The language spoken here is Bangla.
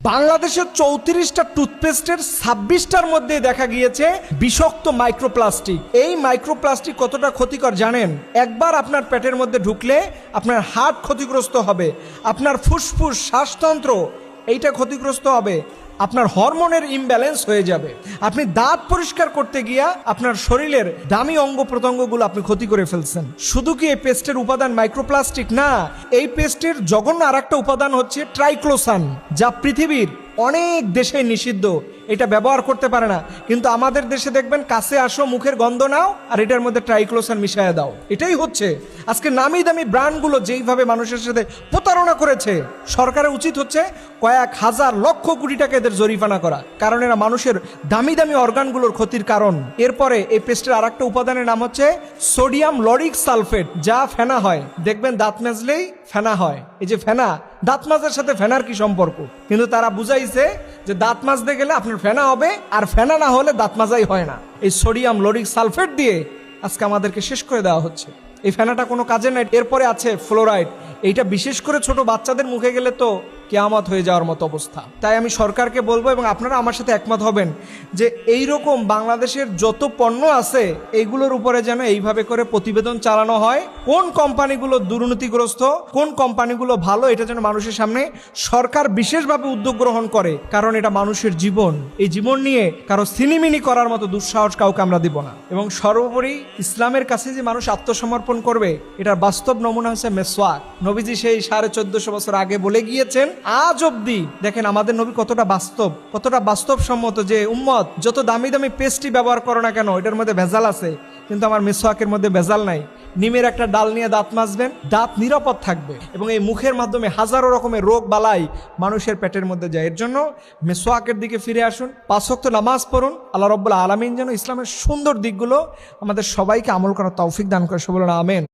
বাংলাদেশের 34টা টুথপেস্টের 26টার মধ্যে দেখা গিয়েছে বিষাক্ত মাইক্রোপ্লাস্টিক। এই মাইক্রোপ্লাস্টিক কতটা ক্ষতিকর জানেন? একবার আপনার পেটের মধ্যে ঢুকলে আপনার হার্ট ক্ষতিগ্রস্ত হবে, আপনার ফুসফুস, শ্বাসতন্ত্র এইটা ক্ষতিগ্রস্ত হবে, আপনার হরমোনের ইমব্যালেন্স হয়ে যাবে। আপনি দাঁত পরিষ্কার করতে গিয়া আপনার শরীরের দামি অঙ্গ প্রত্যঙ্গগুলো আপনি ক্ষতি করে ফেলছেন। শুধু কি এই পেস্টের উপাদান মাইক্রোপ্লাস্টিক না, এই পেস্টের জঘন্য আরেকটা উপাদান হচ্ছে ট্রাইক্লোসান, যা পৃথিবীর অনেক দেশে নিষিদ্ধ। এটা ব্যবহার করতে পারে না, কিন্তু আমাদের দেশে দেখবেন কাছে আসো, মুখের গন্ধ নাও, আর এটার মধ্যে ট্রাইক্লোসান মিশিয়ে দাও। এটাই হচ্ছে আজকে নামি দামি ব্র্যান্ডগুলো যেইভাবে মানুষের সাথে প্রতারণা করেছে, সরকারের উচিত হচ্ছে কয়েক হাজার লক্ষ কোটি টাকা এদের জরিমানা করা, কারণ এরা মানুষের দামি দামি অর্গানগুলোর ক্ষতির কারণ। এরপরে এই পেস্টের আরেকটা উপাদানের নাম হচ্ছে সোডিয়াম লরিক সালফেট, যা ফেনা হয়। দেখবেন দাঁত মাজলেই ফেনা হয়। এই যে ফেনা, দাঁত মাজার সাথে ফেনার কি সম্পর্ক? কিন্তু তারা বুঝাইছে যে দাঁত মাজতে গেলে আপনার ফেনা হবে, আর ফেনা না হলে দাঁত মাজাই হয় না। এই সোডিয়াম লরিক সালফেট দিয়ে আজকে আমাদেরকে শেষ করে দেওয়া হচ্ছে। এই ফেনাটা কোনো কাজে নাই। এরপরে আছে ফ্লোরাইড। এইটা বিশেষ করে ছোট বাচ্চাদের মুখে গেলে তো কিয়ামত হয়ে যাওয়ার মতো অবস্থা। তাই আমি সরকারকে বলবো, এবং আপনারা আমার সাথে একমত হবেন, যে এই রকম বাংলাদেশের যত পণ্য আছে এইগুলোর উপরে যেন এইভাবে করে প্রতিবেদন চালানো হয়, কোন কোম্পানিগুলো দুর্নীতিগ্রস্ত, কোন কোম্পানিগুলো ভালো, এটা যেন মানুষের সামনে সরকার বিশেষভাবে উদ্যোগ গ্রহণ করে। কারণ এটা মানুষের জীবন, এই জীবন নিয়ে কারো সিনিমিনি করার মতো দুঃসাহস কাউকে আমরা দিব না। এবং সর্বোপরি ইসলামের কাছে যে মানুষ আত্মসমর্পণ করবে, এটার বাস্তব নমুনা হচ্ছে মেসওয়াক। নবীজি সেই 1450 বছর আগে বলে গিয়েছেন, আজ অব্দি দেখেন আমাদের নবী কতটা বাস্তবসম্মত, যে উম্মত যত দামি দামি পেস্টই ব্যবহার করো না কেন, এটার মধ্যে ভেজাল আছে, কিন্তু আমার মেসওয়াকের মধ্যে ভেজাল নাই। নিমের একটা ডাল নিয়ে দাঁত মাজবেন, দাঁত নিরাপদ থাকবে। এবং এই মুখের মাধ্যমে হাজারো রকমের রোগ বালাই মানুষের পেটের মধ্যে যায়। এর জন্য মেসওয়াকের দিকে ফিরে আসুন, 5 ওয়াক্ত নামাজ পড়ুন। আল্লাহ রাব্বুল আলামিন যেন ইসলামের সুন্দর দিকগুলো আমাদের সবাইকে আমল করার তৌফিক দান করে। সবাই বলুন আমিন।